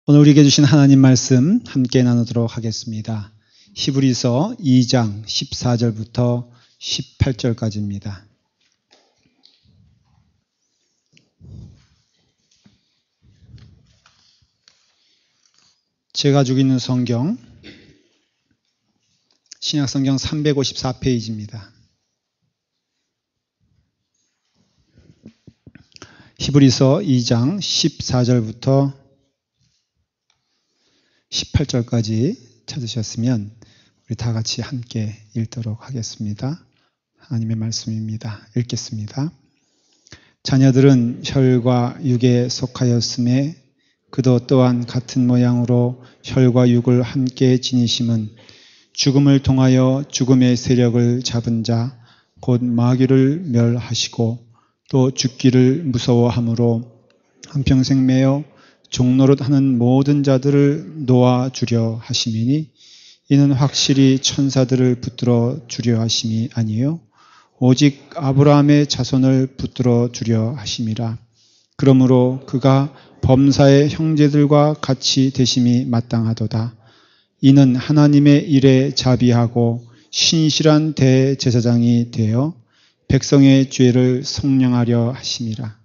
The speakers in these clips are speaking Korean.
오늘 우리에게 주신 하나님 말씀 함께 나누도록 하겠습니다. 히브리서 2장 14절부터 18절까지입니다. 제가 가지고 있는 성경, 신약성경 354페이지입니다. 히브리서 2장 14절부터 18절까지 찾으셨으면 우리 다 같이 함께 읽도록 하겠습니다. 하나님의 말씀입니다. 읽겠습니다. 자녀들은 혈과 육에 속하였음에 그도 또한 같은 모양으로 혈과 육을 함께 지니심은 죽음을 통하여 죽음의 세력을 잡은 자 곧 마귀를 멸하시고 또 죽기를 무서워함으로 한평생 매여 종노릇하는 모든 자들을 놓아주려 하심이니 이는 확실히 천사들을 붙들어 주려 하심이 아니요 오직 아브라함의 자손을 붙들어 주려 하심이라. 그러므로 그가 범사의 형제들과 같이 되심이 마땅하도다. 이는 하나님의 일에 자비하고 신실한 대제사장이 되어 백성의 죄를 속량하려 하심이라.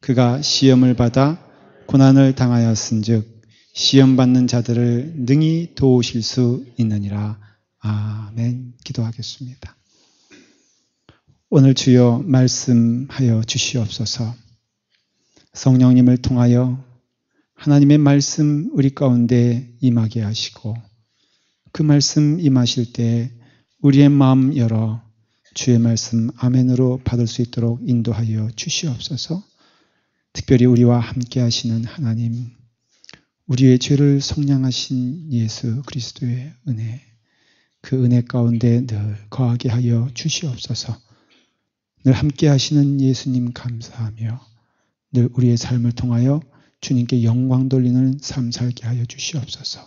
그가 시험을 받아 고난을 당하였은즉 시험받는 자들을 능히 도우실 수 있느니라. 아멘. 기도하겠습니다. 오늘 주여 말씀하여 주시옵소서. 성령님을 통하여 하나님의 말씀 우리 가운데 임하게 하시고 그 말씀 임하실 때 우리의 마음 열어 주의 말씀 아멘으로 받을 수 있도록 인도하여 주시옵소서. 특별히 우리와 함께 하시는 하나님, 우리의 죄를 속량하신 예수 그리스도의 은혜, 그 은혜 가운데 늘 거하게 하여 주시옵소서. 늘 함께 하시는 예수님 감사하며 늘 우리의 삶을 통하여 주님께 영광 돌리는 삶 살게 하여 주시옵소서.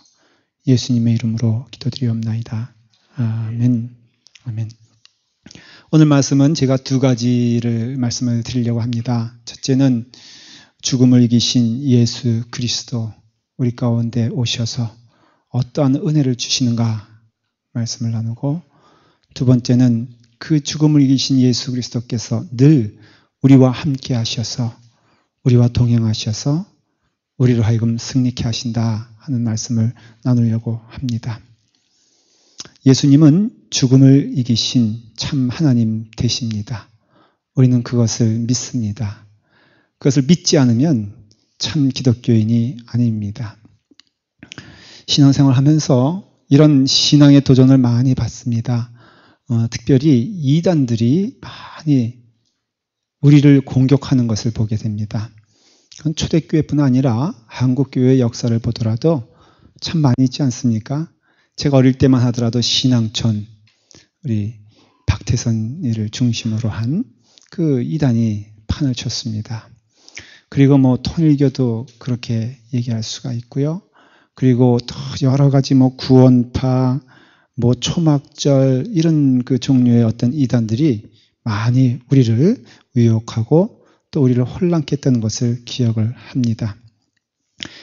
예수님의 이름으로 기도드리옵나이다. 아멘. 아멘. 오늘 말씀은 제가 두 가지를 말씀을 드리려고 합니다. 첫째는 죽음을 이기신 예수 그리스도 우리 가운데 오셔서 어떠한 은혜를 주시는가 말씀을 나누고, 두 번째는 그 죽음을 이기신 예수 그리스도께서 늘 우리와 함께 하셔서 우리와 동행하셔서 우리로 하여금 승리케 하신다 하는 말씀을 나누려고 합니다. 예수님은 죽음을 이기신 참 하나님 되십니다. 우리는 그것을 믿습니다. 그것을 믿지 않으면 참 기독교인이 아닙니다. 신앙생활 하면서 이런 신앙의 도전을 많이 받습니다. 특별히 이단들이 많이 우리를 공격하는 것을 보게 됩니다. 그건 초대교회뿐 아니라 한국교회의 역사를 보더라도 참 많이 있지 않습니까? 제가 어릴 때만 하더라도 신앙촌, 우리 박태선이를 중심으로 한 그 이단이 판을 쳤습니다. 그리고 통일교도 그렇게 얘기할 수가 있고요. 그리고 또 여러 가지 구원파, 초막절 이런 그 종류의 어떤 이단들이 많이 우리를 유혹하고 또 우리를 혼란케 했던 것을 기억을 합니다.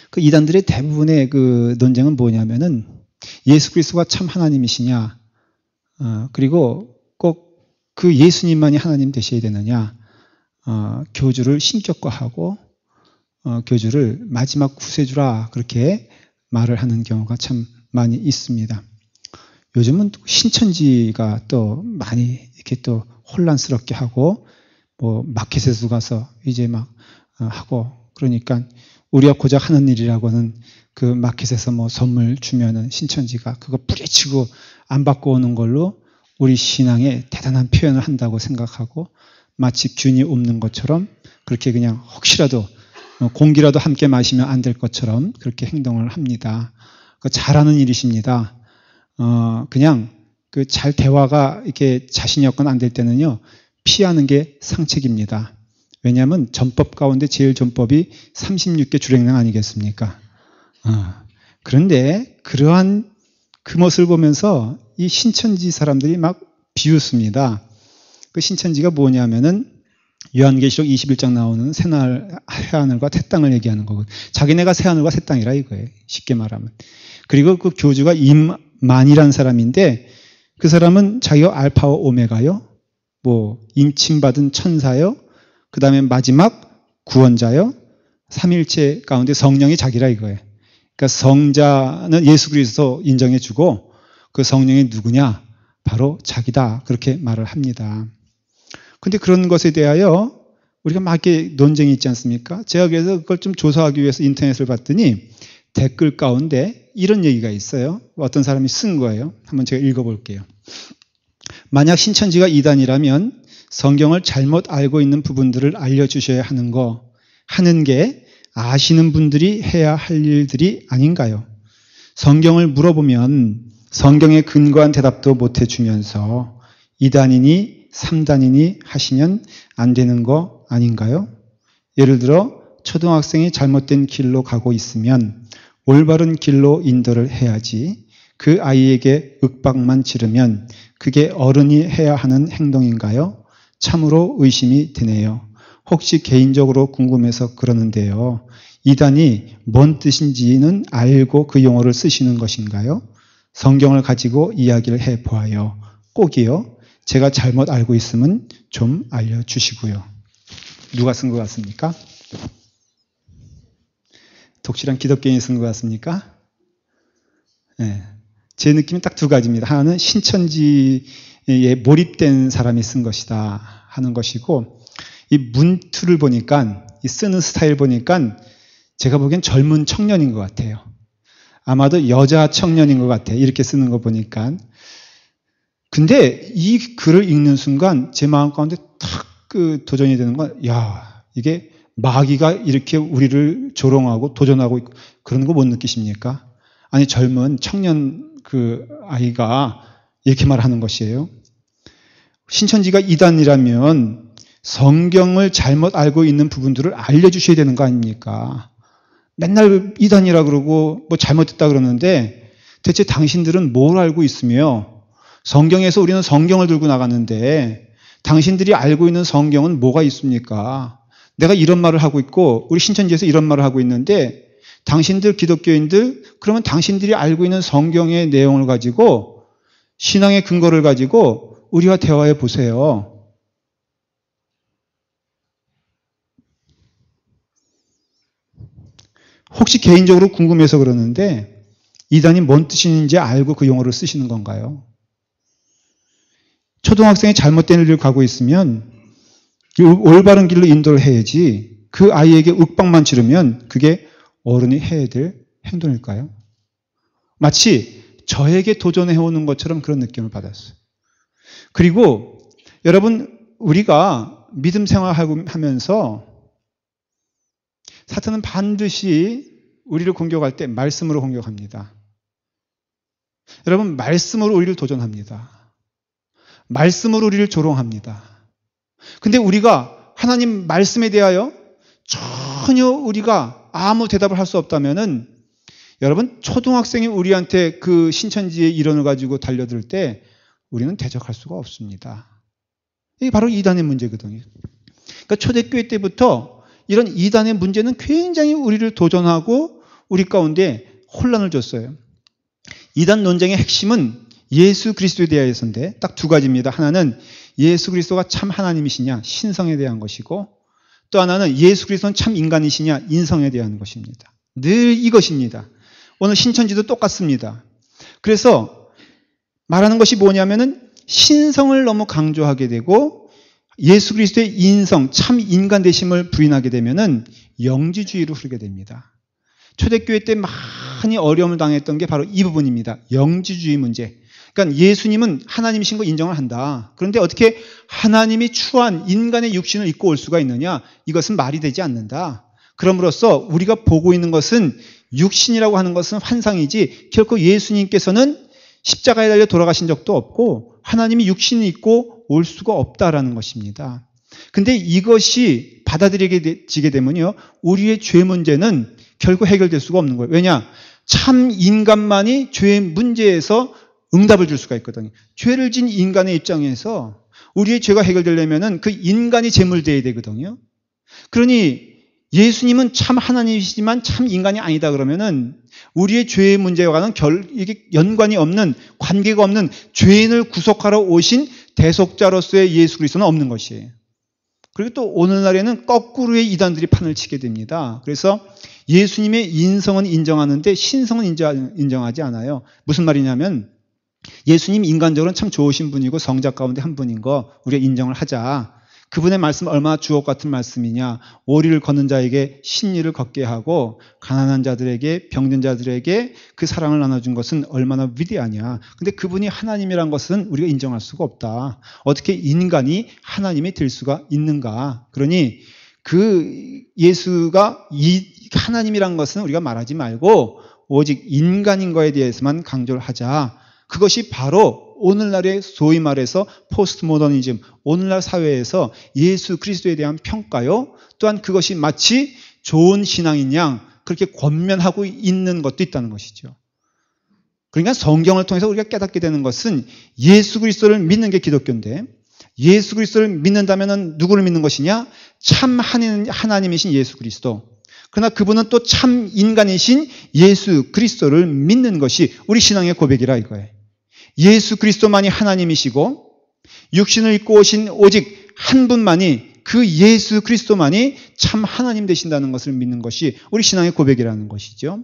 그 이단들의 대부분의 그 논쟁은 뭐냐면은 예수 그리스도가 참 하나님이시냐, 그리고 꼭 그 예수님만이 하나님 되셔야 되느냐, 교주를 신격화하고 교주를 마지막 구세주라 그렇게 말을 하는 경우가 참 많이 있습니다. 요즘은 신천지가 또 많이 이렇게 또 혼란스럽게 하고 마켓에서 가서 이제 하고, 그러니까 우리가 고작 하는 일이라고는 그 마켓에서 선물 주면은 신천지가 그거 뿌리치고 안 받고 오는 걸로 우리 신앙에 대단한 표현을 한다고 생각하고 마치 균이 없는 것처럼 그렇게 그냥 혹시라도 공기라도 함께 마시면 안 될 것처럼 그렇게 행동을 합니다. 잘하는 일이십니다. 그냥 그 잘 대화가 이렇게 자신이 없거나 안 될 때는요, 피하는 게 상책입니다. 왜냐하면 전법 가운데 제일 전법이 36개 주랭랑 아니겠습니까? 그런데 그러한 그 모습을 보면서 이 신천지 사람들이 막 비웃습니다. 그 신천지가 뭐냐면은 요한계시록 21장 나오는 새하늘과 새 땅을 얘기하는 거고, 자기네가 새하늘과 새 땅이라 이거예요. 쉽게 말하면. 그리고 그 교주가 임만이라는 사람인데, 그 사람은 자기가 알파와 오메가요, 임침받은 천사요, 그 다음에 마지막 구원자요, 삼일체 가운데 성령이 자기라 이거예요. 그러니까 성자는 예수 그리스도 인정해주고, 그 성령이 누구냐? 바로 자기다. 그렇게 말을 합니다. 근데 그런 것에 대하여 우리가 막 이렇게 논쟁이 있지 않습니까? 제가 그래서 그걸 좀 조사하기 위해서 인터넷을 봤더니 댓글 가운데 이런 얘기가 있어요. 어떤 사람이 쓴 거예요. 한번 제가 읽어볼게요. 만약 신천지가 이단이라면 성경을 잘못 알고 있는 부분들을 알려주셔야 하는 게 아시는 분들이 해야 할 일들이 아닌가요? 성경을 물어보면 성경에 근거한 대답도 못 해주면서 2단이니 3단이니 하시면 안 되는 거 아닌가요? 예를 들어 초등학생이 잘못된 길로 가고 있으면 올바른 길로 인도를 해야지, 그 아이에게 윽박만 지르면 그게 어른이 해야 하는 행동인가요? 참으로 의심이 되네요. 혹시 개인적으로 궁금해서 그러는데요. 2단이 뭔 뜻인지는 알고 그 용어를 쓰시는 것인가요? 성경을 가지고 이야기를 해보아요. 꼭이요. 제가 잘못 알고 있으면 좀 알려주시고요. 누가 쓴 것 같습니까? 독실한 기독교인이 쓴 것 같습니까? 네. 제 느낌은 딱 두 가지입니다. 하나는 신천지에 몰입된 사람이 쓴 것이다 하는 것이고, 이 문투를 보니까, 이 쓰는 스타일 보니까 제가 보기엔 젊은 청년인 것 같아요. 아마도 여자 청년인 것 같아요. 이렇게 쓰는 거 보니까. 근데 이 글을 읽는 순간 제 마음 가운데 탁 도전이 되는 건, 야, 이게 마귀가 이렇게 우리를 조롱하고 도전하고 있고, 그런 거 못 느끼십니까? 아니, 젊은 청년 아이가 이렇게 말하는 것이에요. 신천지가 이단이라면 성경을 잘못 알고 있는 부분들을 알려주셔야 되는 거 아닙니까? 맨날 이단이라 그러고 잘못됐다 그러는데 대체 당신들은 뭘 알고 있으며, 성경에서 우리는 성경을 들고 나갔는데 당신들이 알고 있는 성경은 뭐가 있습니까? 내가 이런 말을 하고 있고 우리 신천지에서 이런 말을 하고 있는데, 당신들 기독교인들, 그러면 당신들이 알고 있는 성경의 내용을 가지고, 신앙의 근거를 가지고 우리와 대화해 보세요. 혹시 개인적으로 궁금해서 그러는데 이단이 뭔 뜻인지 알고 그 용어를 쓰시는 건가요? 초등학생이 잘못된 길을 가고 있으면 올바른 길로 인도를 해야지, 그 아이에게 윽박만 지르면 그게 어른이 해야 될 행동일까요? 마치 저에게 도전해오는 것처럼 그런 느낌을 받았어요. 그리고 여러분, 우리가 믿음 생활하면서 사탄은 반드시 우리를 공격할 때 말씀으로 공격합니다. 여러분, 말씀으로 우리를 도전합니다. 말씀으로 우리를 조롱합니다. 근데 우리가 하나님 말씀에 대하여 전혀 우리가 아무 대답을 할 수 없다면은, 여러분, 초등학생이 우리한테 그 신천지의 이론을 가지고 달려들 때 우리는 대적할 수가 없습니다. 이게 바로 이단의 문제거든요. 그러니까 초대교회 때부터 이런 이단의 문제는 굉장히 우리를 도전하고 우리 가운데 혼란을 줬어요. 이단 논쟁의 핵심은 예수 그리스도에 대해서인데 딱 두 가지입니다. 하나는 예수 그리스도가 참 하나님이시냐, 신성에 대한 것이고, 또 하나는 예수 그리스도는 참 인간이시냐, 인성에 대한 것입니다. 늘 이것입니다. 오늘 신천지도 똑같습니다. 그래서 말하는 것이 뭐냐면은 신성을 너무 강조하게 되고 예수 그리스도의 인성, 참 인간 되심을 부인하게 되면은 영지주의로 흐르게 됩니다. 초대교회 때 많이 어려움을 당했던 게 바로 이 부분입니다. 영지주의 문제. 그러니까 예수님은 하나님이신 거 인정을 한다. 그런데 어떻게 하나님이 추한 인간의 육신을 입고 올 수가 있느냐? 이것은 말이 되지 않는다. 그럼으로써 우리가 보고 있는 것은, 육신이라고 하는 것은 환상이지 결코 예수님께서는 십자가에 달려 돌아가신 적도 없고 하나님이 육신을 입고 올 수가 없다라는 것입니다. 근데 이것이 받아들여지게 되면요, 우리의 죄 문제는 결코 해결될 수가 없는 거예요. 왜냐? 참 인간만이 죄의 문제에서 응답을 줄 수가 있거든요. 죄를 진 인간의 입장에서 우리의 죄가 해결되려면은 그 인간이 제물되어야 되거든요. 그러니 예수님은 참 하나님이시지만 참 인간이 아니다 그러면은 우리의 죄의 문제와는 이게 연관이 없는, 관계가 없는 죄인을 구속하러 오신 대속자로서의 예수 그리스도는 없는 것이에요. 그리고 또 오늘날에는 거꾸로의 이단들이 판을 치게 됩니다. 그래서 예수님의 인성은 인정하는데 신성은 인정하지 않아요. 무슨 말이냐면 예수님 인간적으로는 참 좋으신 분이고 성자 가운데 한 분인 거 우리가 인정을 하자. 그분의 말씀 얼마나 주옥 같은 말씀이냐. 오리를 걷는 자에게 신리를 걷게 하고 가난한 자들에게 병든 자들에게 그 사랑을 나눠준 것은 얼마나 위대하냐. 근데 그분이 하나님이란 것은 우리가 인정할 수가 없다. 어떻게 인간이 하나님이 될 수가 있는가. 그러니 그 예수가 이 하나님이란 것은 우리가 말하지 말고 오직 인간인 거에 대해서만 강조를 하자. 그것이 바로 오늘날의 소위 말해서 포스트 모더니즘, 오늘날 사회에서 예수 그리스도에 대한 평가요. 또한 그것이 마치 좋은 신앙인 양 그렇게 권면하고 있는 것도 있다는 것이죠. 그러니까 성경을 통해서 우리가 깨닫게 되는 것은 예수 그리스도를 믿는 게 기독교인데 예수 그리스도를 믿는다면 누구를 믿는 것이냐? 참 하나님이신 예수 그리스도. 그러나 그분은 또 참 인간이신 예수 그리스도를 믿는 것이 우리 신앙의 고백이라 이거예요. 예수 그리스도만이 하나님이시고 육신을 입고 오신 오직 한 분만이 그 예수 그리스도만이 참 하나님 되신다는 것을 믿는 것이 우리 신앙의 고백이라는 것이죠.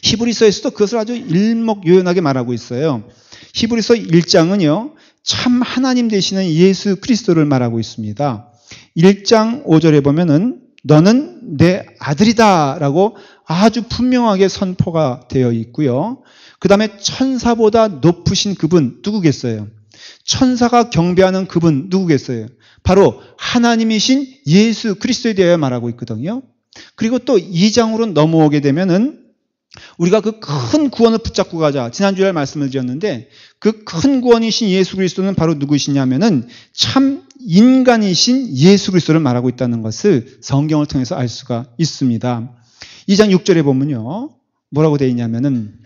히브리서에서도 그것을 아주 일목요연하게 말하고 있어요. 히브리서 1장은요. 참 하나님 되시는 예수 그리스도를 말하고 있습니다. 1장 5절에 보면은 너는 내 아들이다 라고 아주 분명하게 선포가 되어 있고요. 그 다음에 천사보다 높으신 그분 누구겠어요? 천사가 경배하는 그분 누구겠어요? 바로 하나님이신 예수 그리스도에 대하여 말하고 있거든요. 그리고 또 2장으로 넘어오게 되면은 우리가 그 큰 구원을 붙잡고 가자. 지난주에 말씀을 드렸는데 그 큰 구원이신 예수 그리스도는 바로 누구시냐면은 참 인간이신 예수 그리스도를 말하고 있다는 것을 성경을 통해서 알 수가 있습니다. 2장 6절에 보면요. 뭐라고 되어 있냐면은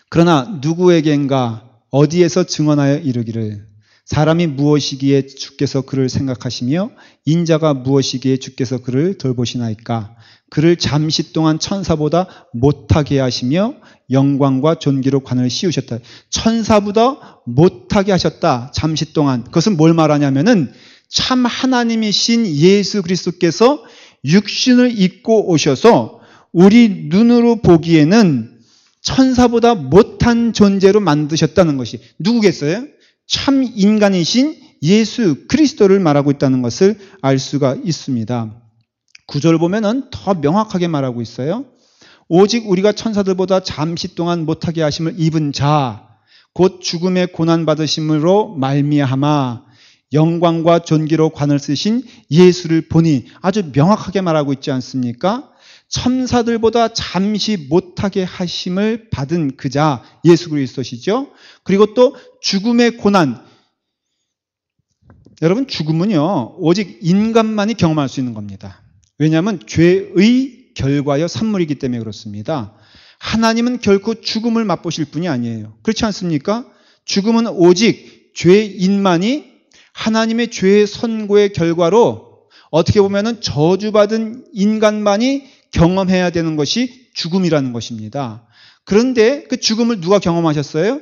그러나 누구에겐가 어디에서 증언하여 이르기를 사람이 무엇이기에 주께서 그를 생각하시며 인자가 무엇이기에 주께서 그를 돌보시나이까 그를 잠시 동안 천사보다 못하게 하시며 영광과 존귀로 관을 씌우셨다. 천사보다 못하게 하셨다. 잠시 동안. 그것은 뭘 말하냐면은 참 하나님이신 예수 그리스도께서 육신을 입고 오셔서 우리 눈으로 보기에는 천사보다 못한 존재로 만드셨다는 것이 누구겠어요? 참 인간이신 예수 그리스도를 말하고 있다는 것을 알 수가 있습니다. 9절 보면은 더 명확하게 말하고 있어요. 오직 우리가 천사들보다 잠시 동안 못하게 하심을 입은 자, 곧 죽음의 고난 받으심으로 말미암아 영광과 존귀로 관을 쓰신 예수를 보니 아주 명확하게 말하고 있지 않습니까? 천사들보다 잠시 못하게 하심을 받은 그 자 예수 그리스도시죠. 그리고 또 죽음의 고난. 여러분 죽음은요 오직 인간만이 경험할 수 있는 겁니다. 왜냐하면 죄의 결과여 산물이기 때문에 그렇습니다. 하나님은 결코 죽음을 맛보실 분이 아니에요. 그렇지 않습니까? 죽음은 오직 죄인만이 하나님의 죄의 선고의 결과로 어떻게 보면은 저주받은 인간만이 경험해야 되는 것이 죽음이라는 것입니다. 그런데 그 죽음을 누가 경험하셨어요?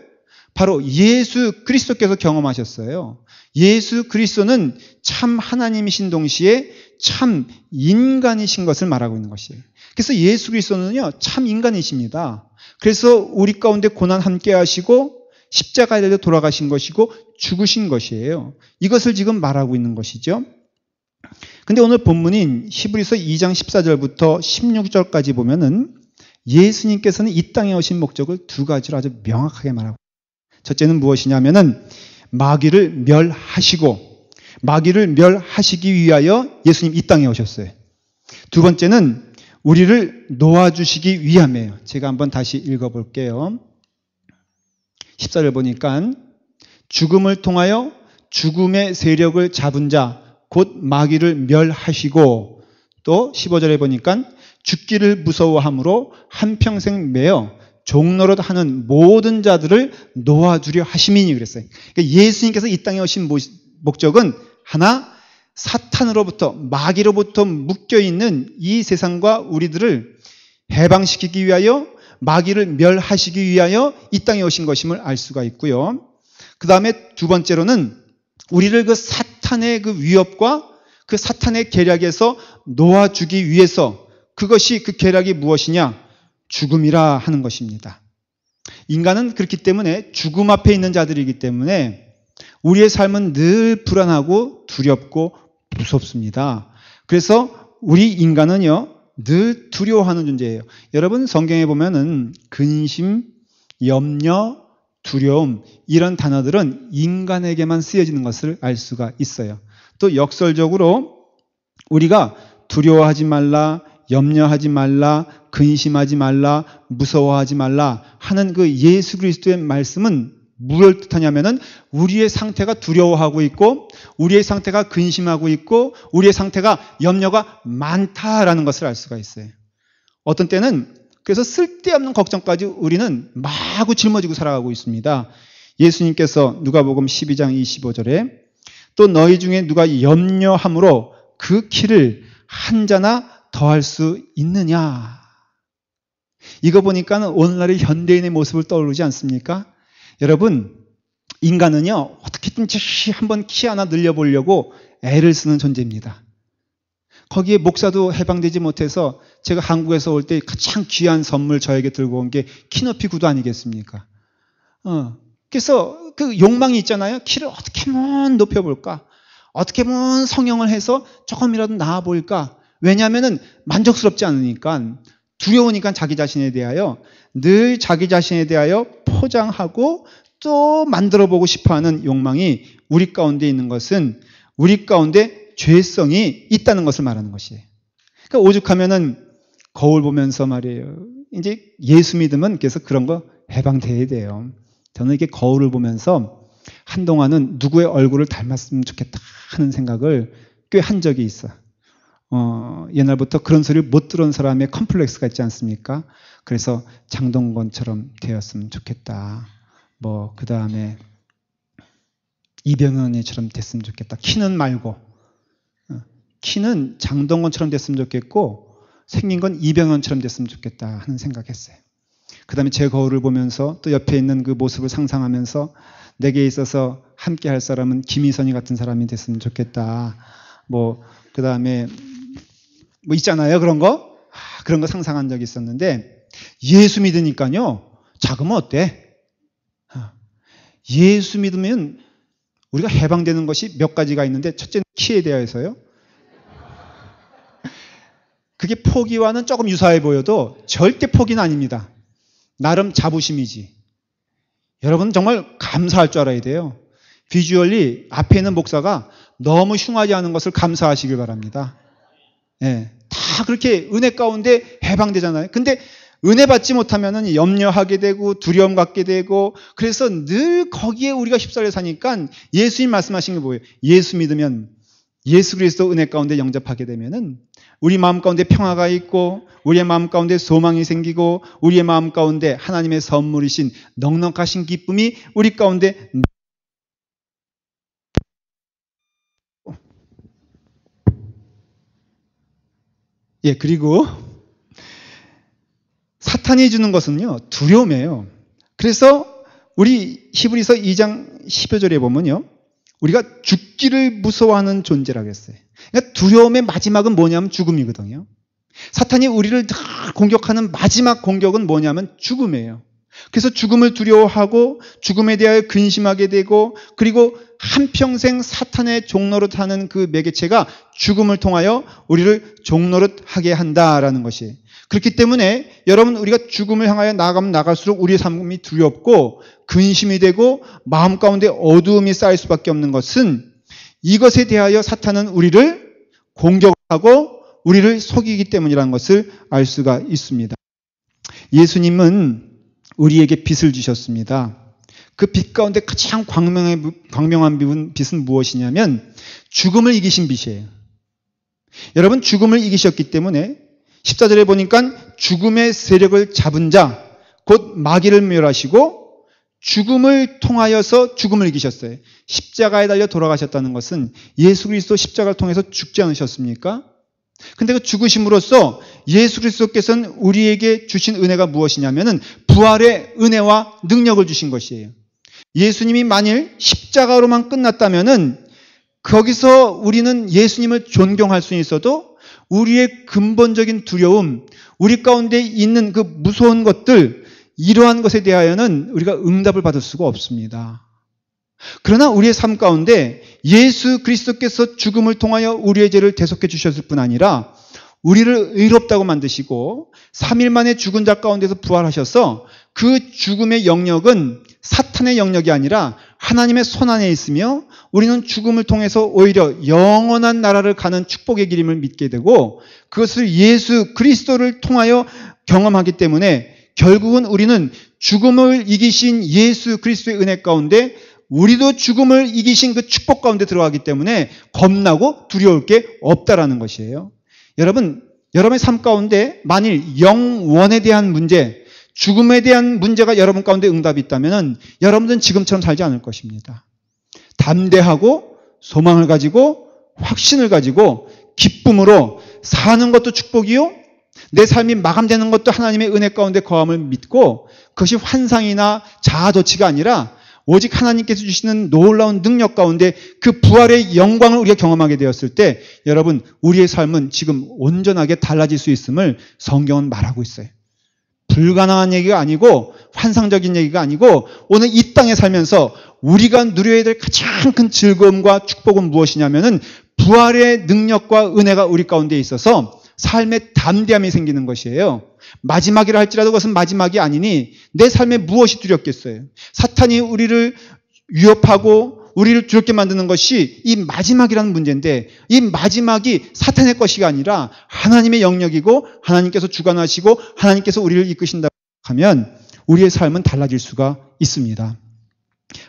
바로 예수 그리스도께서 경험하셨어요. 예수 그리스도는 참 하나님이신 동시에 참 인간이신 것을 말하고 있는 것이에요. 그래서 예수 그리스도는요, 참 인간이십니다. 그래서 우리 가운데 고난 함께 하시고 십자가에 달려 돌아가신 것이고 죽으신 것이에요. 이것을 지금 말하고 있는 것이죠. 근데 오늘 본문인 히브리서 2장 14절부터 16절까지 보면은 예수님께서는 이 땅에 오신 목적을 두 가지로 아주 명확하게 말하고 첫째는 무엇이냐면은 마귀를 멸하시기 위하여 예수님 이 땅에 오셨어요. 두 번째는 우리를 놓아주시기 위함이에요. 제가 한번 다시 읽어볼게요. 14절 보니까 죽음을 통하여 죽음의 세력을 잡은 자 곧 마귀를 멸하시고 또 15절에 보니까 죽기를 무서워함으로 한평생 매어 종노릇 하는 모든 자들을 놓아주려 하심이니 그랬어요. 그러니까 예수님께서 이 땅에 오신 목적은 하나, 사탄으로부터, 마귀로부터 묶여있는 이 세상과 우리들을 해방시키기 위하여, 마귀를 멸하시기 위하여 이 땅에 오신 것임을 알 수가 있고요. 그 다음에 두 번째로는 우리를 그 사탄의 그 위협과 그 사탄의 계략에서 놓아주기 위해서, 그것이 그 계략이 무엇이냐? 죽음이라 하는 것입니다. 인간은 그렇기 때문에 죽음 앞에 있는 자들이기 때문에 우리의 삶은 늘 불안하고 두렵고 무섭습니다. 그래서 우리 인간은요, 늘 두려워하는 존재예요. 여러분, 성경에 보면은 근심, 염려, 두려움, 이런 단어들은 인간에게만 쓰여지는 것을 알 수가 있어요. 또 역설적으로 우리가 두려워하지 말라, 염려하지 말라, 근심하지 말라, 무서워하지 말라 하는 그 예수 그리스도의 말씀은 무엇을 뜻하냐면은 우리의 상태가 두려워하고 있고, 우리의 상태가 근심하고 있고, 우리의 상태가 염려가 많다라는 것을 알 수가 있어요. 어떤 때는 그래서 쓸데없는 걱정까지 우리는 마구 짊어지고 살아가고 있습니다. 예수님께서 누가복음 12장 25절에 또 너희 중에 누가 염려함으로 그 키를 한 자나 더할 수 있느냐. 이거 보니까 오늘날의 현대인의 모습을 떠오르지 않습니까? 여러분, 인간은요, 어떻게든지 한번 키 하나 늘려보려고 애를 쓰는 존재입니다. 거기에 목사도 해방되지 못해서 제가 한국에서 올 때 가장 귀한 선물 저에게 들고 온 게 키높이 구두 아니겠습니까? 그래서 그 욕망이 있잖아요. 키를 어떻게 하면 높여볼까? 어떻게 하면 성형을 해서 조금이라도 나아 보일까? 왜냐하면 만족스럽지 않으니까, 두려우니까 자기 자신에 대하여 늘 자기 자신에 대하여 포장하고 또 만들어보고 싶어하는 욕망이 우리 가운데 있는 것은 우리 가운데 죄성이 있다는 것을 말하는 것이에요. 그러니까 오죽하면은 거울 보면서 말이에요. 이제 예수 믿으면 그래서 그런 거 해방돼야 돼요. 저는 이렇게 거울을 보면서 한동안은 누구의 얼굴을 닮았으면 좋겠다 하는 생각을 꽤 한 적이 있어. 옛날부터 그런 소리를 못 들은 사람의 컴플렉스가 있지 않습니까? 그래서 장동건처럼 되었으면 좋겠다. 그 다음에 이병헌이처럼 됐으면 좋겠다. 키는 말고. 키는 장동건처럼 됐으면 좋겠고, 생긴 건 이병헌처럼 됐으면 좋겠다 하는 생각했어요. 그 다음에 제 거울을 보면서 또 옆에 있는 그 모습을 상상하면서 내게 있어서 함께 할 사람은 김희선이 같은 사람이 됐으면 좋겠다. 그 다음에 있잖아요. 그런 거? 그런 거 상상한 적이 있었는데, 예수 믿으니까요, 작으면 어때? 예수 믿으면 우리가 해방되는 것이 몇 가지가 있는데, 첫째는 키에 대해서요. 그게 포기와는 조금 유사해 보여도 절대 포기는 아닙니다. 나름 자부심이지. 여러분 정말 감사할 줄 알아야 돼요. 비주얼리 앞에 있는 목사가 너무 흉하지 않은 것을 감사하시길 바랍니다. 예, 다 그렇게 은혜 가운데 해방되잖아요. 근데 은혜 받지 못하면 염려하게 되고 두려움 갖게 되고, 그래서 늘 거기에 우리가 휩쓸려 사니까 예수님 말씀하신 게 뭐예요? 예수 믿으면, 예수 그리스도 은혜 가운데 영접하게 되면은 우리 마음 가운데 평화가 있고, 우리의 마음 가운데 소망이 생기고, 우리의 마음 가운데 하나님의 선물이신 넉넉하신 기쁨이 우리 가운데. 그리고 사탄이 주는 것은요, 두려움이에요. 그래서 우리 히브리서 2장 10여 절에 보면요, 우리가 죽기를 무서워하는 존재라고 했어요. 그러니까 두려움의 마지막은 뭐냐면 죽음이거든요. 사탄이 우리를 공격하는 마지막 공격은 뭐냐면 죽음이에요. 그래서 죽음을 두려워하고 죽음에 대하여 근심하게 되고, 그리고 한평생 사탄의 종노릇 하는 그 매개체가 죽음을 통하여 우리를 종노릇 하게 한다라는 것이에요. 그렇기 때문에 여러분, 우리가 죽음을 향하여 나아가면 나갈수록 우리의 삶이 두렵고 근심이 되고 마음 가운데 어두움이 쌓일 수밖에 없는 것은, 이것에 대하여 사탄은 우리를 공격하고 우리를 속이기 때문이라는 것을 알 수가 있습니다. 예수님은 우리에게 빛을 주셨습니다. 그 빛 가운데 가장 광명한 빛은 무엇이냐면 죽음을 이기신 빛이에요. 여러분, 죽음을 이기셨기 때문에 14절에 보니까 죽음의 세력을 잡은 자, 곧 마귀를 멸하시고 죽음을 통하여서 죽음을 이기셨어요. 십자가에 달려 돌아가셨다는 것은 예수 그리스도 십자가를 통해서 죽지 않으셨습니까? 근데 그 죽으심으로써 예수 그리스도께서는 우리에게 주신 은혜가 무엇이냐면은 부활의 은혜와 능력을 주신 것이에요. 예수님이 만일 십자가로만 끝났다면은 거기서 우리는 예수님을 존경할 수 있어도 우리의 근본적인 두려움, 우리 가운데 있는 그 무서운 것들, 이러한 것에 대하여는 우리가 응답을 받을 수가 없습니다. 그러나 우리의 삶 가운데 예수 그리스도께서 죽음을 통하여 우리의 죄를 대속해 주셨을 뿐 아니라 우리를 의롭다고 만드시고 3일 만에 죽은 자 가운데서 부활하셔서 그 죽음의 영역은 사탄의 영역이 아니라 하나님의 손 안에 있으며 우리는 죽음을 통해서 오히려 영원한 나라를 가는 축복의 길임을 믿게 되고 그것을 예수 그리스도를 통하여 경험하기 때문에 결국은 우리는 죽음을 이기신 예수 그리스도의 은혜 가운데 우리도 죽음을 이기신 그 축복 가운데 들어가기 때문에 겁나고 두려울 게 없다라는 것이에요. 여러분, 여러분의 삶 가운데 만일 영원에 대한 문제, 죽음에 대한 문제가 여러분 가운데 응답이 있다면 여러분들은 지금처럼 살지 않을 것입니다. 담대하고 소망을 가지고 확신을 가지고 기쁨으로 사는 것도 축복이요, 내 삶이 마감되는 것도 하나님의 은혜 가운데 거함을 믿고 그것이 환상이나 자아도취가 아니라 오직 하나님께서 주시는 놀라운 능력 가운데 그 부활의 영광을 우리가 경험하게 되었을 때 여러분, 우리의 삶은 지금 온전하게 달라질 수 있음을 성경은 말하고 있어요. 불가능한 얘기가 아니고 환상적인 얘기가 아니고 오늘 이 땅에 살면서 우리가 누려야 될 가장 큰 즐거움과 축복은 무엇이냐면은 부활의 능력과 은혜가 우리 가운데 있어서 삶에 담대함이 생기는 것이에요. 마지막이라 할지라도 그것은 마지막이 아니니 내 삶에 무엇이 두렵겠어요? 사탄이 우리를 위협하고 우리를 두렵게 만드는 것이 이 마지막이라는 문제인데 이 마지막이 사탄의 것이 아니라 하나님의 영역이고 하나님께서 주관하시고 하나님께서 우리를 이끄신다고 하면 우리의 삶은 달라질 수가 있습니다.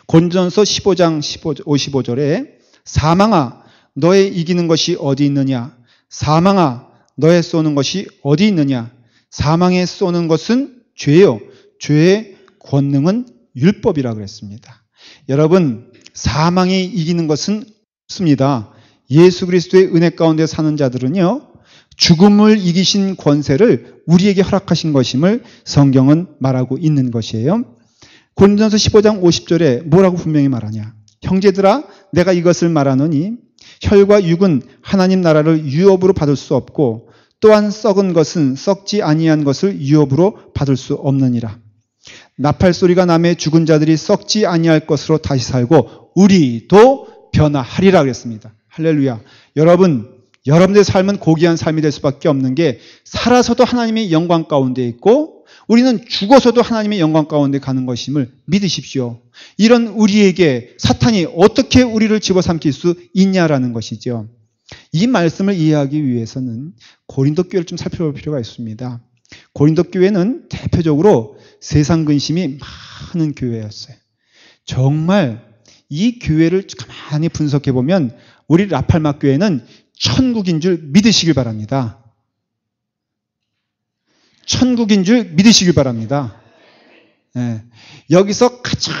고린도전서 15장 55절에 사망아 너의 이기는 것이 어디 있느냐? 사망아 너의 쏘는 것이 어디 있느냐? 사망에 쏘는 것은 죄요. 죄의 권능은 율법이라 그랬습니다. 여러분, 사망이 이기는 것은 없습니다. 예수 그리스도의 은혜 가운데 사는 자들은요, 죽음을 이기신 권세를 우리에게 허락하신 것임을 성경은 말하고 있는 것이에요. 고린도전서 15장 50절에 뭐라고 분명히 말하냐? 형제들아, 내가 이것을 말하노니 혈과 육은 하나님 나라를 유업으로 받을 수 없고 또한 썩은 것은 썩지 아니한 것을 유업으로 받을 수 없느니라. 나팔 소리가 나매 죽은 자들이 썩지 아니할 것으로 다시 살고 우리도 변화하리라 그랬습니다. 할렐루야. 여러분들의 삶은 고귀한 삶이 될 수밖에 없는 게 살아서도 하나님의 영광 가운데 있고 우리는 죽어서도 하나님의 영광 가운데 가는 것임을 믿으십시오. 이런 우리에게 사탄이 어떻게 우리를 집어삼킬 수 있냐라는 것이죠. 이 말씀을 이해하기 위해서는 고린도 교회를 좀 살펴볼 필요가 있습니다. 고린도 교회는 대표적으로 세상 근심이 많은 교회였어요. 정말 이 교회를 가만히 분석해 보면 우리 라팔마 교회는 천국인 줄 믿으시길 바랍니다. 천국인 줄 믿으시길 바랍니다. 네. 여기서 가장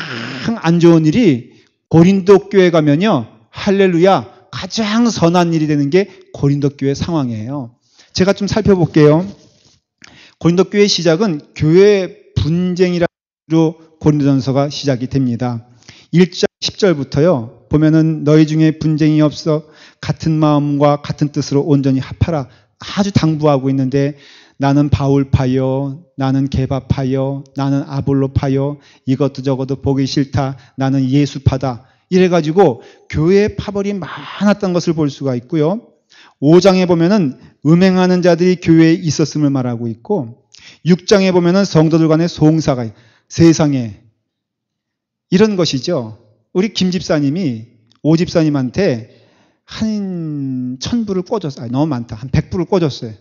안 좋은 일이 고린도 교회 가면요, 할렐루야, 가장 선한 일이 되는 게 고린도 교회 상황이에요. 제가 좀 살펴볼게요. 고린도 교회 시작은 교회 분쟁이라로 고린도전서가 시작이 됩니다. 1장 10절부터요. 보면은 너희 중에 분쟁이 없어 같은 마음과 같은 뜻으로 온전히 합하라. 아주 당부하고 있는데 나는 바울파요, 나는 게바파요, 나는 아볼로파요, 이것도 저것도 보기 싫다, 나는 예수파다. 이래가지고 교회에 파벌이 많았던 것을 볼 수가 있고요. 5장에 보면은 음행하는 자들이 교회에 있었음을 말하고 있고 6장에 보면은 성도들 간의 송사가 세상에 이런 것이죠. 우리 김 집사님이 오 집사님한테 한 1000불을 꿔줬어요. 너무 많다. 한 100불을 꿔줬어요.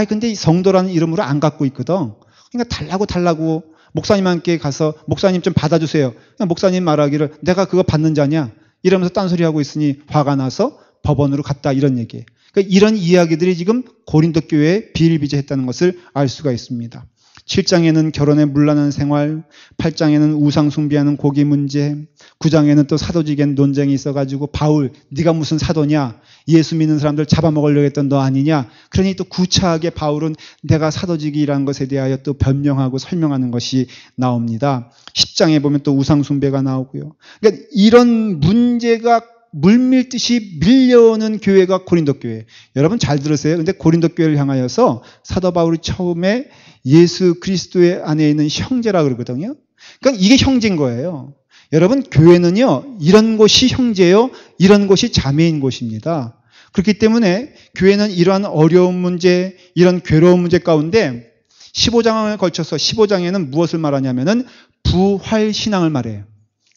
근데 이 성도라는 이름으로 안 갖고 있거든. 그러니까 달라고 목사님한테 가서 목사님 좀 받아주세요. 목사님 말하기를 내가 그거 받는 자냐? 이러면서 딴소리하고 있으니 화가 나서 법원으로 갔다 이런 얘기예요. 그러니까 이런 이야기들이 지금 고린도 교회에 비일비재했다는 것을 알 수가 있습니다. 7장에는 결혼에 물러나는 생활, 8장에는 우상 숭배하는 고기 문제, 9장에는 또 사도직엔 논쟁이 있어가지고 바울, 네가 무슨 사도냐? 예수 믿는 사람들 잡아먹으려고 했던 너 아니냐? 그러니 또 구차하게 바울은 내가 사도직이라는 것에 대하여 또 변명하고 설명하는 것이 나옵니다. 10장에 보면 또 우상 숭배가 나오고요. 그러니까 이런 문제가 물밀듯이 밀려오는 교회가 고린도 교회. 여러분 잘 들으세요. 근데 고린도 교회를 향하여서 사도 바울이 처음에 예수 그리스도의 안에 있는 형제라 그러거든요. 그러니까 이게 형제인 거예요. 여러분 교회는요, 이런 곳이 형제요, 이런 곳이 자매인 곳입니다. 그렇기 때문에 교회는 이러한 어려운 문제, 이런 괴로운 문제 가운데 15장을 걸쳐서 15장에는 무엇을 말하냐면은 부활 신앙을 말해요.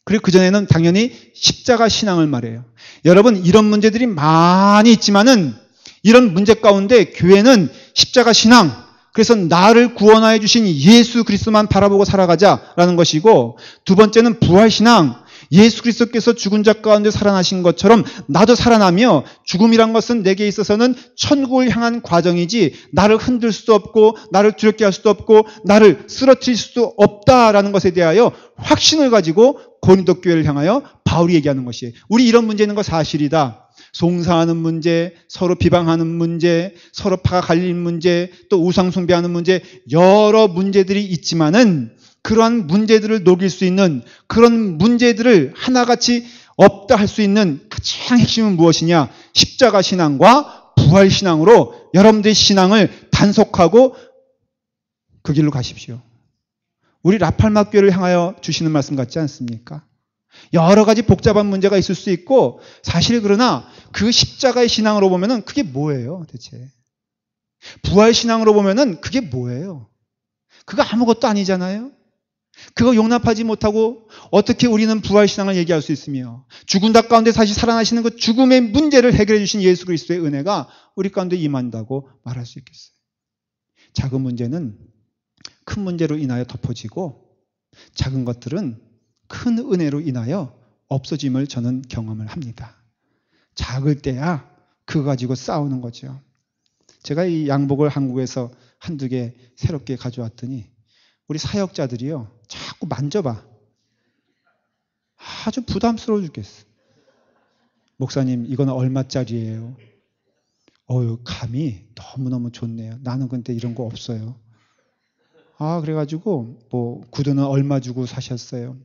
그리고 그전에는 당연히 십자가 신앙을 말해요. 여러분 이런 문제들이 많이 있지만은 이런 문제 가운데 교회는 십자가 신앙, 그래서 나를 구원하여 주신 예수 그리스도만 바라보고 살아가자라는 것이고, 두 번째는 부활 신앙, 예수 그리스도께서 죽은 자 가운데 살아나신 것처럼 나도 살아나며 죽음이란 것은 내게 있어서는 천국을 향한 과정이지 나를 흔들 수도 없고 나를 두렵게 할 수도 없고 나를 쓰러뜨릴 수도 없다라는 것에 대하여 확신을 가지고 고린도 교회를 향하여 바울이 얘기하는 것이에요. 우리 이런 문제 있는 거 사실이다. 송사하는 문제, 서로 비방하는 문제, 서로 파가 갈리는 문제, 또 우상 숭배하는 문제, 여러 문제들이 있지만은 그러한 문제들을 녹일 수 있는, 그런 문제들을 하나같이 없다 할 수 있는 가장 핵심은 무엇이냐? 십자가 신앙과 부활 신앙으로 여러분들의 신앙을 단속하고 그 길로 가십시오. 우리 라팔마 교회를 향하여 주시는 말씀 같지 않습니까? 여러 가지 복잡한 문제가 있을 수 있고, 사실 그러나 그 십자가의 신앙으로 보면은 그게 뭐예요, 대체? 부활 신앙으로 보면은 그게 뭐예요? 그거 아무것도 아니잖아요? 그거 용납하지 못하고 어떻게 우리는 부활 신앙을 얘기할 수 있으며, 죽은 자 가운데 다시 살아나시는 그 죽음의 문제를 해결해 주신 예수 그리스도의 은혜가 우리 가운데 임한다고 말할 수 있겠어요? 작은 문제는 큰 문제로 인하여 덮어지고, 작은 것들은 큰 은혜로 인하여 없어짐을 저는 경험을 합니다. 작을 때야 그거 가지고 싸우는 거죠. 제가 이 양복을 한국에서 한두 개 새롭게 가져왔더니 우리 사역자들이요, 자꾸 만져봐. 아주 부담스러워 죽겠어. 목사님, 이건 얼마짜리예요? 감이 너무너무 좋네요. 나는 근데 이런 거 없어요. 그래가지고 구두는 얼마 주고 사셨어요?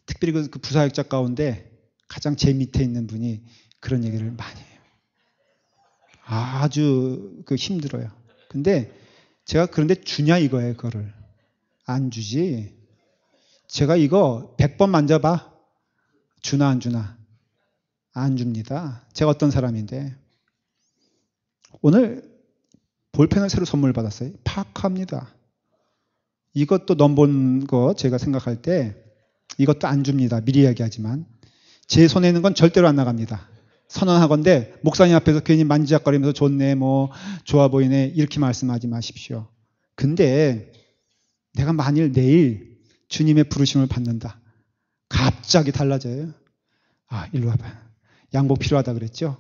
특별히 그 부사역자 가운데 가장 제 밑에 있는 분이 그런 얘기를 많이 해요. 아주 힘들어요. 근데 제가 그런데 주냐 이거예요, 그거를. 안 주지. 제가 이거 100번 만져봐. 주나 안 주나? 안 줍니다. 제가 어떤 사람인데. 오늘 볼펜을 새로 선물 받았어요. 파카입니다. 이것도 넘본 거 제가 생각할 때 이것도 안 줍니다. 미리 이야기하지만. 제 손에 있는 건 절대로 안 나갑니다. 선언하건대 목사님 앞에서 괜히 만지작거리면서 좋네, 좋아 보이네, 이렇게 말씀하지 마십시오. 근데 내가 만일 내일 주님의 부르심을 받는다. 갑자기 달라져요. 일로 와봐. 양복 필요하다 그랬죠?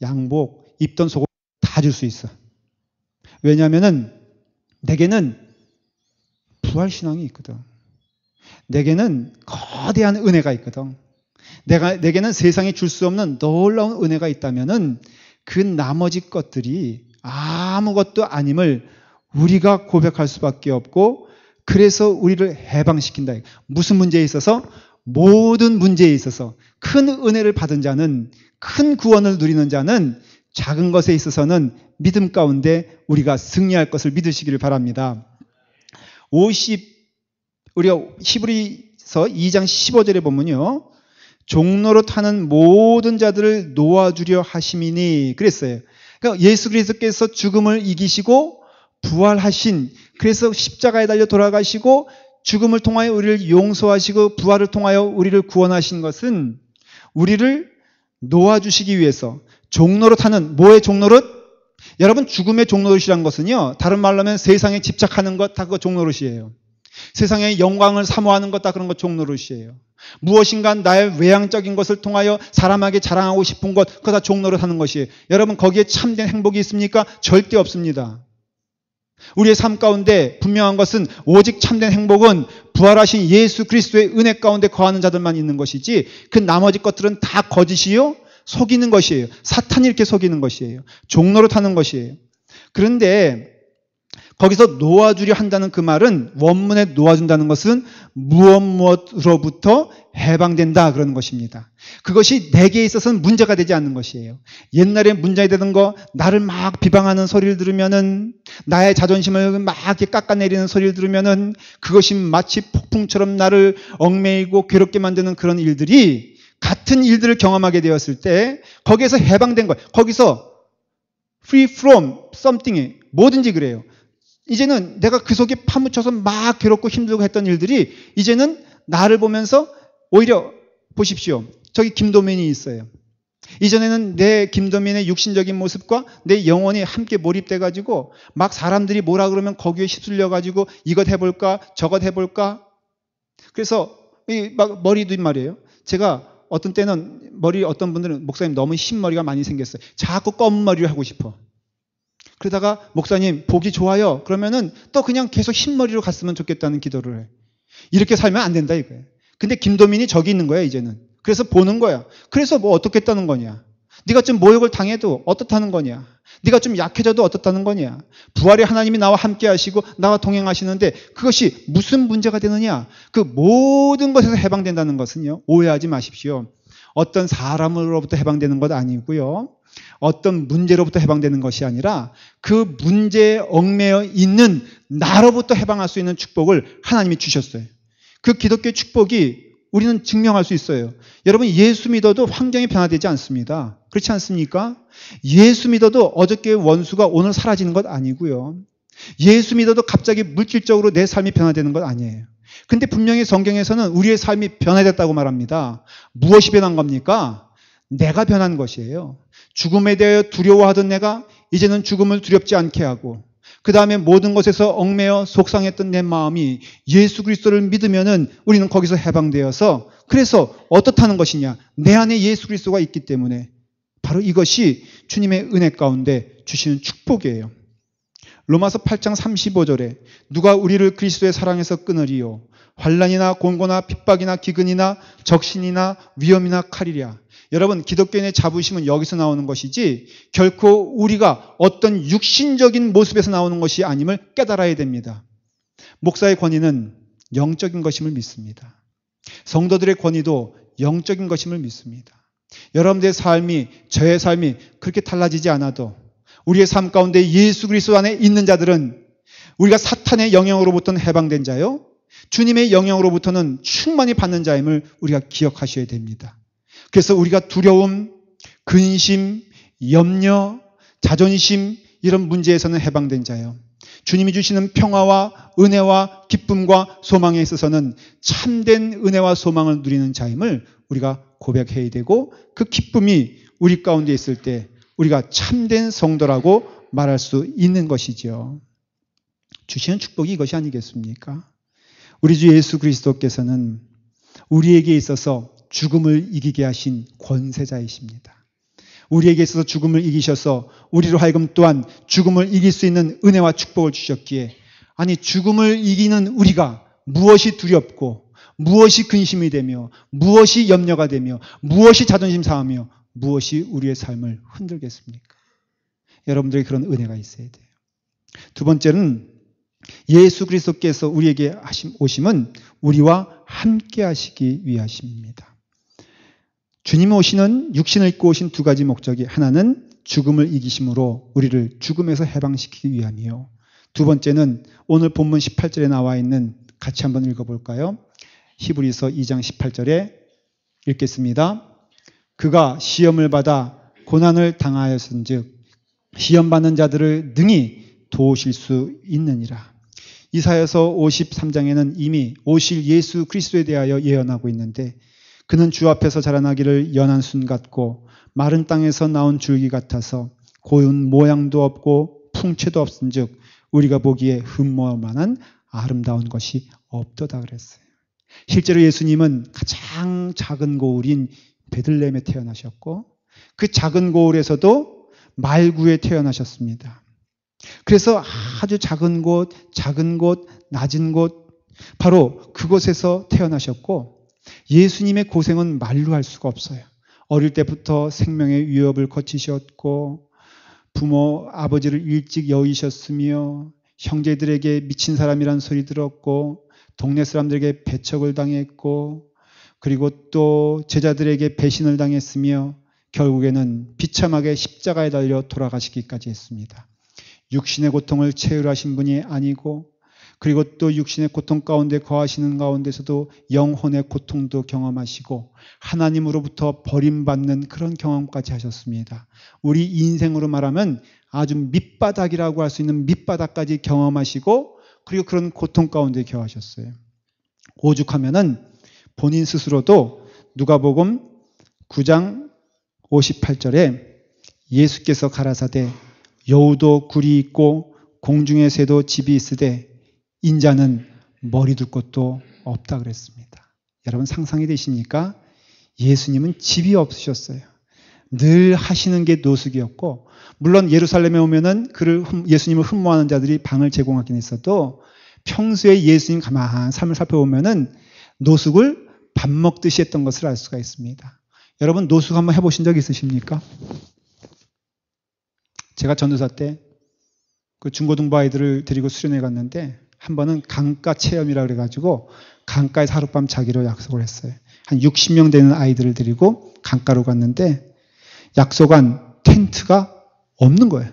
양복, 입던 속옷 다 줄 수 있어. 왜냐하면은 내게는 부활신앙이 있거든. 내게는 거대한 은혜가 있거든. 내게는 세상에 줄 수 없는 놀라운 은혜가 있다면은 그 나머지 것들이 아무것도 아님을 우리가 고백할 수밖에 없고, 그래서 우리를 해방시킨다. 무슨 문제에 있어서? 모든 문제에 있어서 큰 은혜를 받은 자는, 큰 구원을 누리는 자는 작은 것에 있어서는 믿음 가운데 우리가 승리할 것을 믿으시기를 바랍니다. 우리가 히브리서 2장 15절에 보면요, 종로로 타는 모든 자들을 놓아주려 하심이니 그랬어요. 그러니까 예수 그리스도께서 죽음을 이기시고 부활하신, 그래서 십자가에 달려 돌아가시고 죽음을 통하여 우리를 용서하시고 부활을 통하여 우리를 구원하신 것은 우리를 놓아주시기 위해서 종로로 타는, 뭐의 종로릇? 여러분, 죽음의 종로릇이란 것은요, 다른 말로 하면 세상에 집착하는 것 다 그거 종로릇이에요. 세상의 영광을 사모하는 것 다 그런 것 종노릇이에요. 무엇인가 나의 외향적인 것을 통하여 사람에게 자랑하고 싶은 것, 그거 다 종노릇 하는 것이에요. 여러분, 거기에 참된 행복이 있습니까? 절대 없습니다. 우리의 삶 가운데 분명한 것은 오직 참된 행복은 부활하신 예수 그리스도의 은혜 가운데 거하는 자들만 있는 것이지 그 나머지 것들은 다 거짓이요 속이는 것이에요. 사탄이 이렇게 속이는 것이에요. 종로로 타는 것이에요. 그런데 거기서 놓아주려 한다는 그 말은 원문에 놓아준다는 것은 무엇으로부터 해방된다 그러는 것입니다. 그것이 내게 있어서는 문제가 되지 않는 것이에요. 옛날에 문제가 되던 거 나를 막 비방하는 소리를 들으면은 나의 자존심을 막 이렇게 깎아내리는 소리를 들으면은 그것이 마치 폭풍처럼 나를 얽매이고 괴롭게 만드는 그런 일들이 같은 일들을 경험하게 되었을 때 거기에서 해방된 거예요. 거기서 free from something이 뭐든지 그래요. 이제는 내가 그 속에 파묻혀서 막 괴롭고 힘들고 했던 일들이 이제는 나를 보면서 오히려 보십시오. 저기 김도민이 있어요. 이전에는 내 김도민의 육신적인 모습과 내 영혼이 함께 몰입돼가지고 막 사람들이 뭐라 그러면 거기에 휩쓸려가지고 이것 해볼까 저것 해볼까. 그래서 막 머리도 말이에요. 제가 어떤 때는 머리 어떤 분들은 목사님 너무 흰머리가 많이 생겼어요. 자꾸 검은 머리를 하고 싶어. 그러다가 목사님 보기 좋아요. 그러면은 또 그냥 계속 흰머리로 갔으면 좋겠다는 기도를 해. 이렇게 살면 안 된다 이거예요. 근데 김도민이 저기 있는 거야 이제는. 그래서 보는 거야. 그래서 뭐 어떻겠다는 거냐. 네가 좀 모욕을 당해도 어떻다는 거냐. 네가 좀 약해져도 어떻다는 거냐. 부활의 하나님이 나와 함께 하시고 나와 동행하시는데 그것이 무슨 문제가 되느냐. 그 모든 것에서 해방된다는 것은요. 오해하지 마십시오. 어떤 사람으로부터 해방되는 것 아니고요. 어떤 문제로부터 해방되는 것이 아니라 그 문제에 얽매여 있는 나로부터 해방할 수 있는 축복을 하나님이 주셨어요. 그 기독교의 축복이 우리는 증명할 수 있어요. 여러분 예수 믿어도 환경이 변화되지 않습니다. 그렇지 않습니까? 예수 믿어도 어저께의 원수가 오늘 사라지는 것 아니고요. 예수 믿어도 갑자기 물질적으로 내 삶이 변화되는 것 아니에요. 근데 분명히 성경에서는 우리의 삶이 변화됐다고 말합니다. 무엇이 변한 겁니까? 내가 변한 것이에요. 죽음에 대하여 두려워하던 내가 이제는 죽음을 두렵지 않게 하고 그 다음에 모든 것에서 얽매여 속상했던 내 마음이 예수 그리스도를 믿으면은 우리는 거기서 해방되어서 그래서 어떻다는 것이냐. 내 안에 예수 그리스도가 있기 때문에 바로 이것이 주님의 은혜 가운데 주시는 축복이에요. 로마서 8장 35절에 누가 우리를 그리스도의 사랑에서 끊으리요. 환난이나 공고나 핍박이나 기근이나 적신이나 위험이나 칼이랴. 여러분 기독교인의 자부심은 여기서 나오는 것이지 결코 우리가 어떤 육신적인 모습에서 나오는 것이 아님을 깨달아야 됩니다. 목사의 권위는 영적인 것임을 믿습니다. 성도들의 권위도 영적인 것임을 믿습니다. 여러분들의 삶이 저의 삶이 그렇게 달라지지 않아도 우리의 삶 가운데 예수 그리스도 안에 있는 자들은 우리가 사탄의 영향으로부터는 해방된 자요. 주님의 영향으로부터는 충만히 받는 자임을 우리가 기억하셔야 됩니다. 그래서 우리가 두려움, 근심, 염려, 자존심 이런 문제에서는 해방된 자요. 주님이 주시는 평화와 은혜와 기쁨과 소망에 있어서는 참된 은혜와 소망을 누리는 자임을 우리가 고백해야 되고 그 기쁨이 우리 가운데 있을 때 우리가 참된 성도라고 말할 수 있는 것이죠. 주시는 축복이 이것이 아니겠습니까? 우리 주 예수 그리스도께서는 우리에게 있어서 죽음을 이기게 하신 권세자이십니다. 우리에게 있어서 죽음을 이기셔서 우리로 하여금 또한 죽음을 이길 수 있는 은혜와 축복을 주셨기에 아니 죽음을 이기는 우리가 무엇이 두렵고 무엇이 근심이 되며 무엇이 염려가 되며 무엇이 자존심 상하며 무엇이 우리의 삶을 흔들겠습니까? 여러분들에게 그런 은혜가 있어야 돼요. 두 번째는 예수 그리스도께서 우리에게 오심은 우리와 함께 하시기 위하심입니다. 주님 오시는 육신을 입고 오신 두 가지 목적이 하나는 죽음을 이기심으로 우리를 죽음에서 해방시키기 위함이요. 두 번째는 오늘 본문 18절에 나와 있는 같이 한번 읽어볼까요? 히브리서 2장 18절에 읽겠습니다. 그가 시험을 받아 고난을 당하였은즉 시험받는 자들을 능히 도우실 수 있느니라. 이사야서 53장에는 이미 오실 예수 그리스도에 대하여 예언하고 있는데 그는 주 앞에서 자라나기를 연한 순 같고 마른 땅에서 나온 줄기 같아서 고운 모양도 없고 풍채도 없은즉 우리가 보기에 흠모할 만한 아름다운 것이 없도다 그랬어요. 실제로 예수님은 가장 작은 고을인 베들레헴에 태어나셨고 그 작은 고을에서도 말구에 태어나셨습니다. 그래서 아주 작은 곳, 낮은 곳, 바로 그곳에서 태어나셨고, 예수님의 고생은 말로 할 수가 없어요. 어릴 때부터 생명의 위협을 거치셨고, 부모, 아버지를 일찍 여의셨으며, 형제들에게 미친 사람이란 소리 들었고, 동네 사람들에게 배척을 당했고, 그리고 또 제자들에게 배신을 당했으며, 결국에는 비참하게 십자가에 달려 돌아가시기까지 했습니다. 육신의 고통을 체휼하신 분이 아니고, 그리고 또 육신의 고통 가운데 거하시는 가운데서도 영혼의 고통도 경험하시고 하나님으로부터 버림받는 그런 경험까지 하셨습니다. 우리 인생으로 말하면 아주 밑바닥이라고 할 수 있는 밑바닥까지 경험하시고, 그리고 그런 고통 가운데 거하셨어요. 오죽하면은 본인 스스로도 누가복음 9장 58절에 예수께서 가라사대 여우도 굴이 있고 공중의 새도 집이 있으되 인자는 머리 둘 곳도 없다 그랬습니다. 여러분 상상이 되십니까? 예수님은 집이 없으셨어요. 늘 하시는 게 노숙이었고, 물론 예루살렘에 오면은 예수님을 흠모하는 자들이 방을 제공하긴 했어도 평소에 예수님 가만한 삶을 살펴보면은 노숙을 밥 먹듯이 했던 것을 알 수가 있습니다. 여러분 노숙 한번 해보신 적 있으십니까? 제가 전도사 때 그 중고등부 아이들을 데리고 수련회 갔는데 한 번은 강가 체험이라 그래가지고 강가에서 하룻밤 자기로 약속을 했어요. 한 60명 되는 아이들을 데리고 강가로 갔는데 약속한 텐트가 없는 거예요.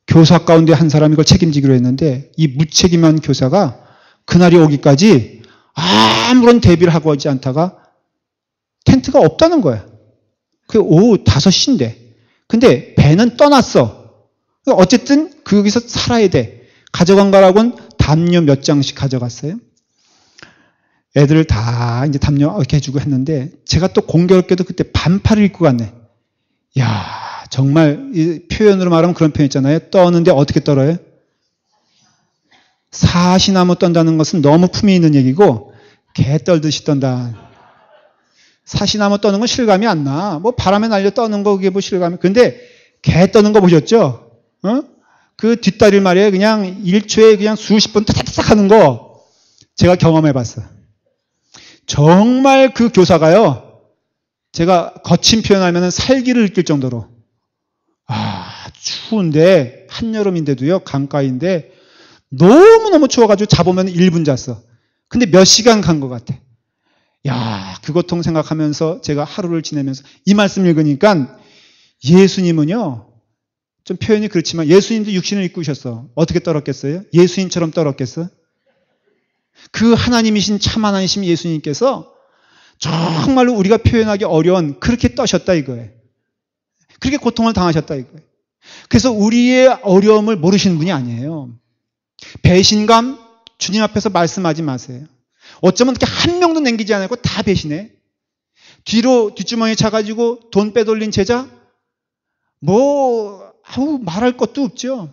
교사 가운데 한 사람이 이걸 책임지기로 했는데 이 무책임한 교사가 그날이 오기까지 아무런 대비를 하고 오지 않다가 텐트가 없다는 거예요. 그게 오후 5시인데. 근데 배는 떠났어. 어쨌든 거기서 살아야 돼. 가져간 거라고는 담요 몇 장씩 가져갔어요. 애들 다 이제 담요 이렇게 해주고 했는데 제가 또 공교롭게도 그때 반팔을 입고 갔네. 야, 정말 이 표현으로 말하면 그런 표현 있잖아요. 떠는데 어떻게 떨어요? 사시나무 떤다는 것은 너무 품이 있는 얘기고 개 떨듯이 떤다. 사시나무 떠는 건 실감이 안 나. 뭐 바람에 날려 떠는 거 그게 뭐 실감이. 근데 개 떠는 거 보셨죠? 그 뒷다리를 말이에요. 그냥 1초에 그냥 수십 번 타닥타닥 하는 거 제가 경험해 봤어요. 정말 그 교사가요. 제가 거친 표현하면 살기를 느낄 정도로 추운데 한여름인데도요. 강가인데 너무너무 추워가지고 자보면 1분 잤어. 근데 몇 시간 간 것 같아. 야, 그 고통 생각하면서 제가 하루를 지내면서 이 말씀 읽으니까 예수님은요. 좀 표현이 그렇지만 예수님도 육신을 입고 오셨어. 어떻게 떨었겠어요? 예수님처럼 떨었겠어? 그 하나님이신 참 하나님이신 예수님께서 정말로 우리가 표현하기 어려운 그렇게 떠셨다 이거예요. 그렇게 고통을 당하셨다 이거예요. 그래서 우리의 어려움을 모르시는 분이 아니에요. 배신감 주님 앞에서 말씀하지 마세요. 어쩌면 이렇게 한 명도 남기지 않고 다 배신해. 뒤로 뒷주머니에 차가지고 돈 빼돌린 제자? 말할 것도 없죠.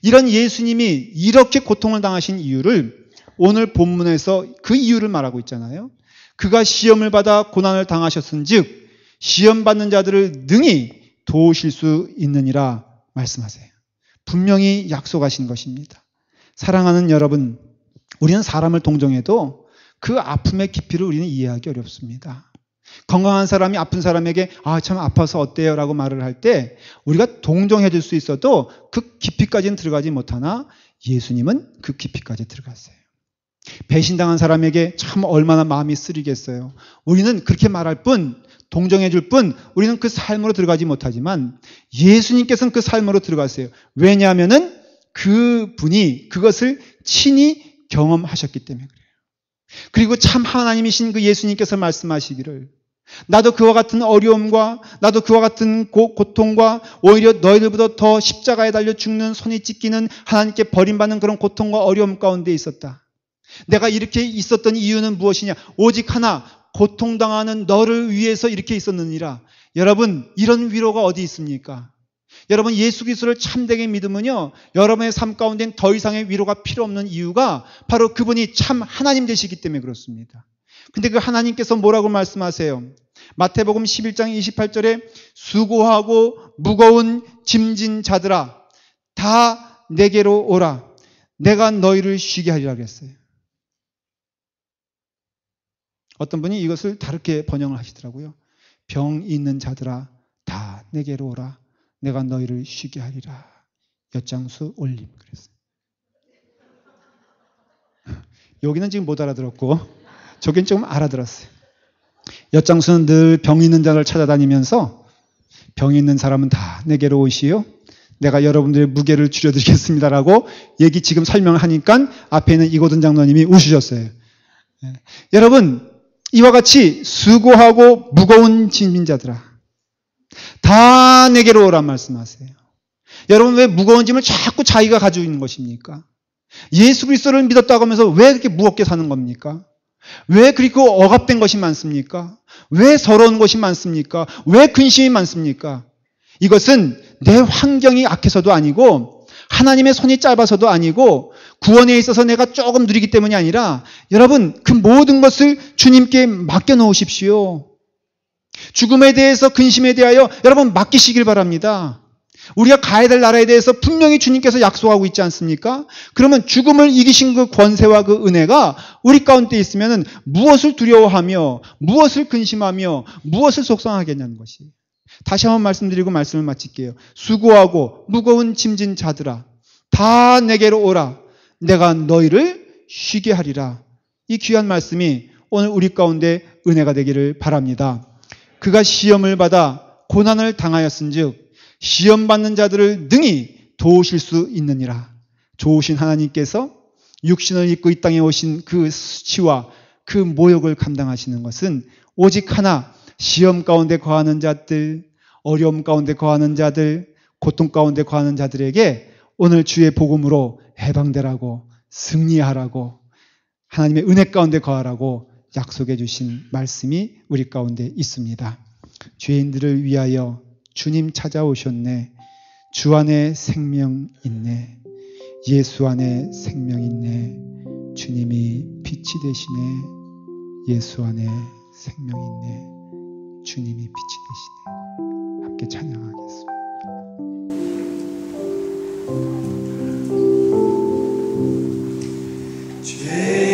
이런 예수님이 이렇게 고통을 당하신 이유를 오늘 본문에서 그 이유를 말하고 있잖아요. 그가 시험을 받아 고난을 당하셨은즉 시험 받는 자들을 능히 도우실 수 있느니라 말씀하세요. 분명히 약속하신 것입니다. 사랑하는 여러분, 우리는 사람을 동정해도 그 아픔의 깊이를 우리는 이해하기 어렵습니다. 건강한 사람이 아픈 사람에게 참 아파서 어때요? 라고 말을 할 때 우리가 동정해 줄 수 있어도 그 깊이까지는 들어가지 못하나 예수님은 그 깊이까지 들어갔어요. 배신당한 사람에게 참 얼마나 마음이 쓰리겠어요. 우리는 그렇게 말할 뿐, 동정해 줄 뿐, 우리는 그 삶으로 들어가지 못하지만 예수님께서는 그 삶으로 들어갔어요. 왜냐하면은 그 분이 그것을 친히 경험하셨기 때문에 그래요. 그리고 참 하나님이신 그 예수님께서 말씀하시기를 나도 그와 같은 어려움과 나도 그와 같은 고통과 오히려 너희들보다 더 십자가에 달려 죽는 손이 찢기는 하나님께 버림받는 그런 고통과 어려움 가운데 있었다. 내가 이렇게 있었던 이유는 무엇이냐? 오직 하나, 고통당하는 너를 위해서 이렇게 있었느니라. 여러분, 이런 위로가 어디 있습니까? 여러분, 예수 그리스도를 참되게 믿으면요, 여러분의 삶 가운데는 더 이상의 위로가 필요 없는 이유가 바로 그분이 참 하나님 되시기 때문에 그렇습니다. 근데 그 하나님께서 뭐라고 말씀하세요? 마태복음 11장 28절에 수고하고 무거운 짐진 자들아 다 내게로 오라. 내가 너희를 쉬게 하리라 그랬어요. 어떤 분이 이것을 다르게 번역을 하시더라고요. 병 있는 자들아 다 내게로 오라. 내가 너희를 쉬게 하리라. 엿장수 올림 그랬어요. 여기는 지금 못 알아들었고 저긴 좀 알아들었어요. 엿장수는 늘 병 있는 자를 찾아다니면서 병 있는 사람은 다 내게로 오시오. 내가 여러분들의 무게를 줄여드리겠습니다라고 얘기 지금 설명을 하니까 앞에 있는 이고든 장로님이 웃으셨어요. 여러분 이와 같이 수고하고 무거운 짐진 자들아 다 내게로 오란 말씀하세요. 여러분 왜 무거운 짐을 자꾸 자기가 가지고 있는 것입니까? 예수 그리스도를 믿었다고 하면서 왜 그렇게 무겁게 사는 겁니까? 왜 그리고 억압된 것이 많습니까? 왜 서러운 것이 많습니까? 왜 근심이 많습니까? 이것은 내 환경이 악해서도 아니고 하나님의 손이 짧아서도 아니고 구원에 있어서 내가 조금 느리기 때문이 아니라 여러분 그 모든 것을 주님께 맡겨놓으십시오. 죽음에 대해서 근심에 대하여 여러분 맡기시길 바랍니다. 우리가 가야 될 나라에 대해서 분명히 주님께서 약속하고 있지 않습니까? 그러면 죽음을 이기신 그 권세와 그 은혜가 우리 가운데 있으면 무엇을 두려워하며 무엇을 근심하며 무엇을 속상하겠냐는 것이. 다시 한번 말씀드리고 말씀을 마칠게요. 수고하고 무거운 짐진 자들아 다 내게로 오라. 내가 너희를 쉬게 하리라. 이 귀한 말씀이 오늘 우리 가운데 은혜가 되기를 바랍니다. 그가 시험을 받아 고난을 당하였은즉 시험 받는 자들을 능히 도우실 수 있느니라. 좋으신 하나님께서 육신을 입고 이 땅에 오신 그 수치와 그 모욕을 감당하시는 것은 오직 하나 시험 가운데 거하는 자들, 어려움 가운데 거하는 자들, 고통 가운데 거하는 자들에게 오늘 주의 복음으로 해방되라고 승리하라고 하나님의 은혜 가운데 거하라고 약속해 주신 말씀이 우리 가운데 있습니다. 죄인들을 위하여 주님 찾아오셨네. 주 안에 생명 있네. 예수 안에 생명 있네. 주님이 빛이 되시네. 예수 안에 생명 있네. 주님이 빛이 되시네. 함께 찬양하겠습니다. 죄